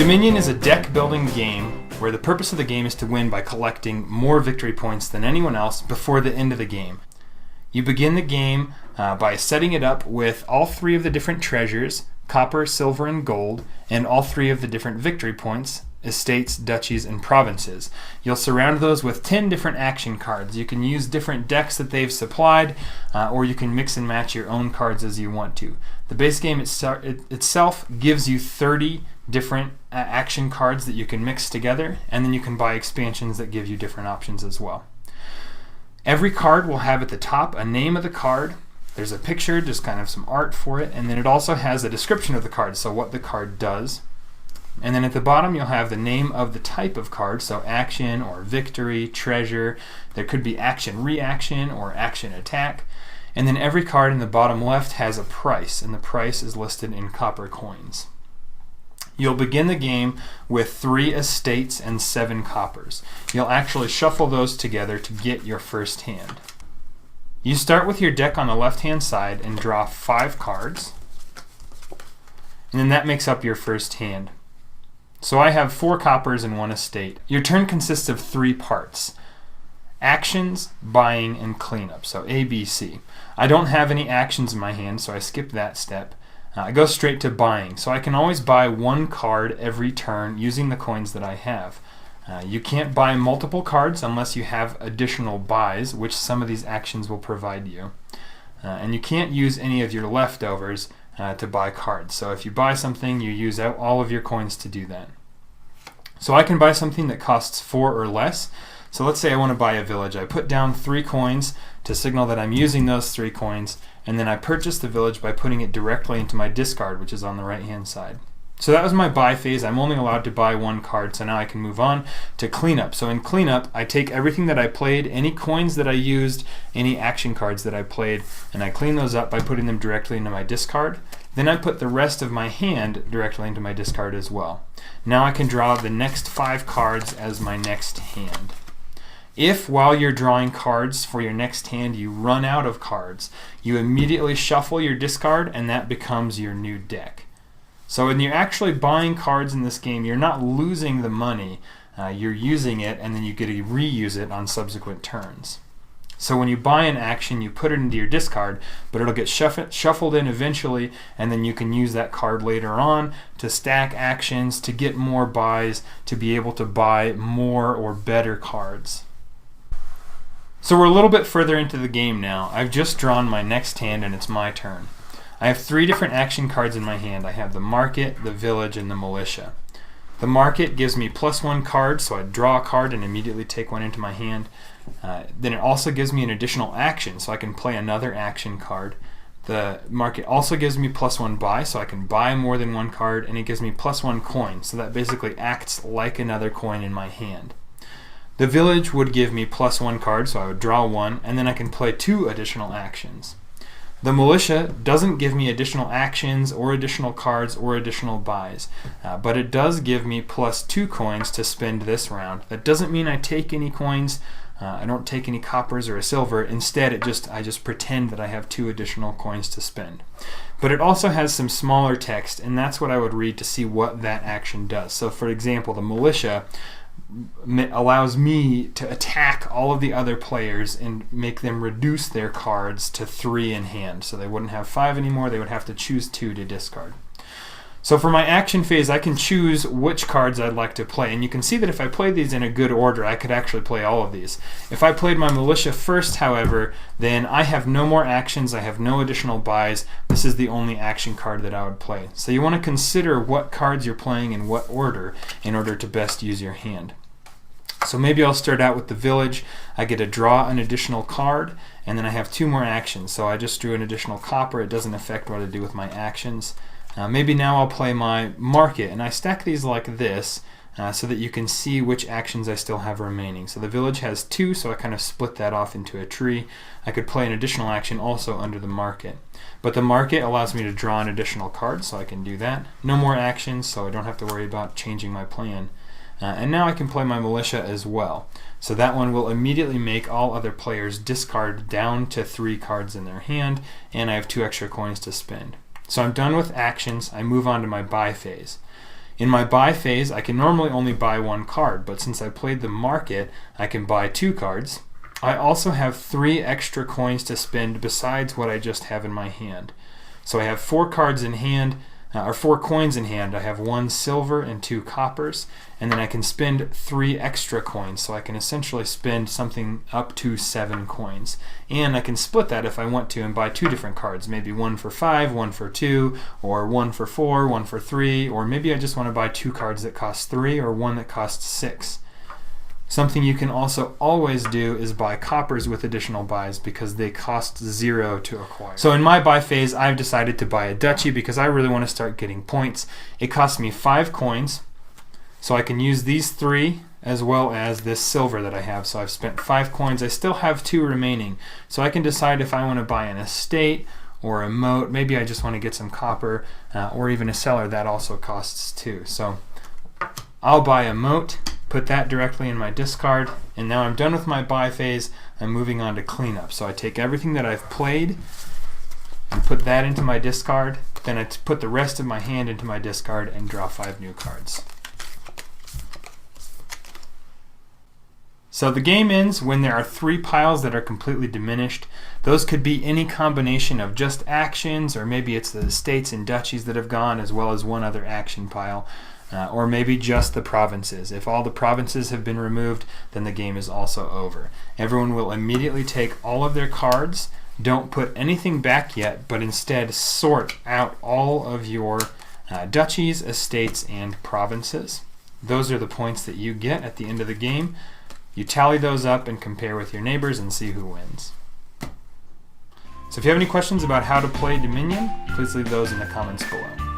Dominion is a deck-building game where the purpose of the game is to win by collecting more victory points than anyone else before the end of the game. You begin the game by setting it up with all three of the different treasures, copper, silver, and gold, and all three of the different victory points, estates, duchies, and provinces. You'll surround those with 10 different action cards. You can use different decks that they've supplied, or you can mix and match your own cards as you want to. The base game itself gives you 30 different action cards that you can mix together, and then you can buy expansions that give you different options as well. Every card will have at the top a name of the card. There's a picture, just kind of some art for it, and then it also has a description of the card, so what the card does. And then at the bottom you'll have the name of the type of card, so action or victory, treasure. There could be action reaction or action attack. And then every card in the bottom left has a price, and the price is listed in copper coins. You'll begin the game with 3 estates and 7 coppers. You'll actually shuffle those together to get your first hand. You start with your deck on the left-hand side and draw 5 cards, and then that makes up your first hand. So I have 4 coppers and 1 estate. Your turn consists of 3 parts: actions, buying, and cleanup, so A, B, C. I don't have any actions in my hand, so I skip that step. I go straight to buying, so I can always buy 1 card every turn using the coins that I have. You can't buy multiple cards unless you have additional buys, which some of these actions will provide you. And you can't use any of your leftovers to buy cards. So if you buy something, you use out all of your coins to do that. So I can buy something that costs 4 or less. So let's say I want to buy a village. I put down 3 coins to signal that I'm using those 3 coins, and then I purchase the village by putting it directly into my discard, which is on the right hand side. So that was my buy phase. I'm only allowed to buy 1 card, so now I can move on to cleanup. So in cleanup, I take everything that I played, any coins that I used, any action cards that I played, and I clean those up by putting them directly into my discard. Then I put the rest of my hand directly into my discard as well. Now I can draw the next 5 cards as my next hand. If while you're drawing cards for your next hand you run out of cards, you immediately shuffle your discard and that becomes your new deck. So when you're actually buying cards in this game, you're not losing the money, you're using it and then you get to reuse it on subsequent turns. So when you buy an action, you put it into your discard, but it'll get shuffled in eventually, and then you can use that card later on to stack actions, to get more buys, to be able to buy more or better cards. So we're a little bit further into the game now. I've just drawn my next hand and it's my turn. I have 3 different action cards in my hand. I have the market, the village, and the militia. The market gives me +1 card, so I draw a card and immediately take one into my hand. Then it also gives me an additional action, so I can play another action card. The market also gives me +1 buy, so I can buy more than 1 card, and it gives me +1 coin, so that basically acts like another coin in my hand. The village would give me +1 card, so I would draw 1, and then I can play 2 additional actions. The militia doesn't give me additional actions or additional cards or additional buys, but it does give me +2 coins to spend this round. That doesn't mean I take any coins. I don't take any coppers or a silver. Instead, I just pretend that I have 2 additional coins to spend. But it also has some smaller text, and that's what I would read to see what that action does. So for example, the militia allows me to attack all of the other players and make them reduce their cards to 3 in hand. So they wouldn't have 5 anymore, they would have to choose 2 to discard. So for my action phase, I can choose which cards I'd like to play. And you can see that if I played these in a good order, I could actually play all of these. If I played my militia first, however, then I have no more actions, I have no additional buys. This is the only action card that I would play. So you want to consider what cards you're playing in what order in order to best use your hand. So maybe I'll start out with the village. I get to draw an additional card, and then I have 2 more actions. So I just drew an additional copper. It doesn't affect what I do with my actions. Maybe now I'll play my market, and I stack these like this so that you can see which actions I still have remaining. So the village has 2, so I kind of split that off into a tree. I could play an additional action also under the market. But the market allows me to draw an additional card, so I can do that. No more actions, so I don't have to worry about changing my plan. And now I can play my militia as well. So that one will immediately make all other players discard down to 3 cards in their hand, and I have 2 extra coins to spend. So I'm done with actions. I move on to my buy phase. In my buy phase, I can normally only buy one card, but since I played the market, I can buy 2 cards. I also have 3 extra coins to spend besides what I just have in my hand. So I have 4 cards in hand, or 4 coins in hand. I have 1 silver and 2 coppers, and then I can spend 3 extra coins, so I can essentially spend something up to 7 coins. And I can split that if I want to and buy 2 different cards, maybe 1 for 5, 1 for 2, or 1 for 4, 1 for 3, or maybe I just want to buy 2 cards that cost 3 or 1 that costs 6. Something you can also always do is buy coppers with additional buys because they cost 0 to acquire. So in my buy phase, I've decided to buy a duchy because I really want to start getting points. It costs me 5 coins, so I can use these 3 as well as this silver that I have. So I've spent 5 coins. I still have 2 remaining, so I can decide if I want to buy an estate or a moat. Maybe I just want to get some copper, or even a cellar. That also costs 2. So I'll buy a moat, put that directly in my discard, and now I'm done with my buy phase. I'm moving on to cleanup. So I take everything that I've played and put that into my discard, then I put the rest of my hand into my discard and draw 5 new cards. So the game ends when there are 3 piles that are completely diminished. Those could be any combination of just actions, or maybe it's the estates and duchies that have gone, as well as 1 other action pile. Or maybe just the provinces. If all the provinces have been removed, then the game is also over. Everyone will immediately take all of their cards. Don't put anything back yet, but instead sort out all of your duchies, estates, and provinces. Those are the points that you get at the end of the game. You tally those up and compare with your neighbors and see who wins. So if you have any questions about how to play Dominion, please leave those in the comments below.